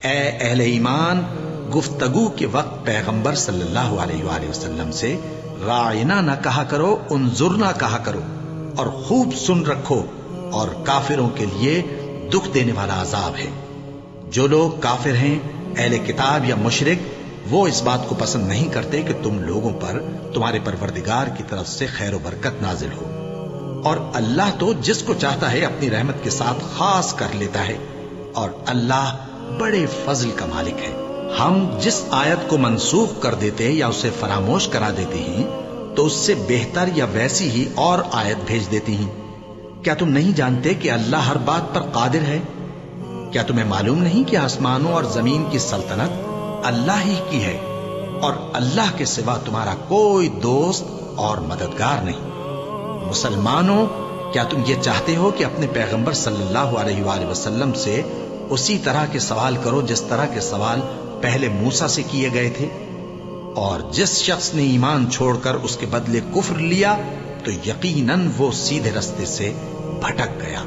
اے اہل ایمان، گفتگو کے وقت پیغمبر صلی اللہ علیہ وآلہ وسلم سے راعنا نہ کہا کرو، انظرنا کہا کرو، اور خوب سن رکھو، اور کافروں کے لیے دکھ دینے والا عذاب ہے۔ جو لوگ کافر ہیں، اہل کتاب یا مشرک، وہ اس بات کو پسند نہیں کرتے کہ تم لوگوں پر تمہارے پروردگار کی طرف سے خیر و برکت نازل ہو، اور اللہ تو جس کو چاہتا ہے اپنی رحمت کے ساتھ خاص کر لیتا ہے، اور اللہ بڑے فضل کا مالک ہے۔ ہم جس آیت کو منسوخ کر دیتے یا اسے فراموش کرا دیتے ہیں تو اس سے بہتر یا ویسی ہی اور آیت بھیج دیتی ہیں۔ کیا تم نہیں جانتے کہ اللہ ہر بات پر قادر ہے؟ کیا تمہیں معلوم نہیں کہ آسمانوں اور زمین کی سلطنت اللہ ہی کی ہے، اور اللہ کے سوا تمہارا کوئی دوست اور مددگار نہیں؟ مسلمانوں، کیا تم یہ چاہتے ہو کہ اپنے پیغمبر صلی اللہ علیہ وآلہ وسلم سے اسی طرح کے سوال کرو جس طرح کے سوال پہلے موسیٰ سے کیے گئے تھے؟ اور جس شخص نے ایمان چھوڑ کر اس کے بدلے کفر لیا تو یقیناً وہ سیدھے رستے سے بھٹک گیا۔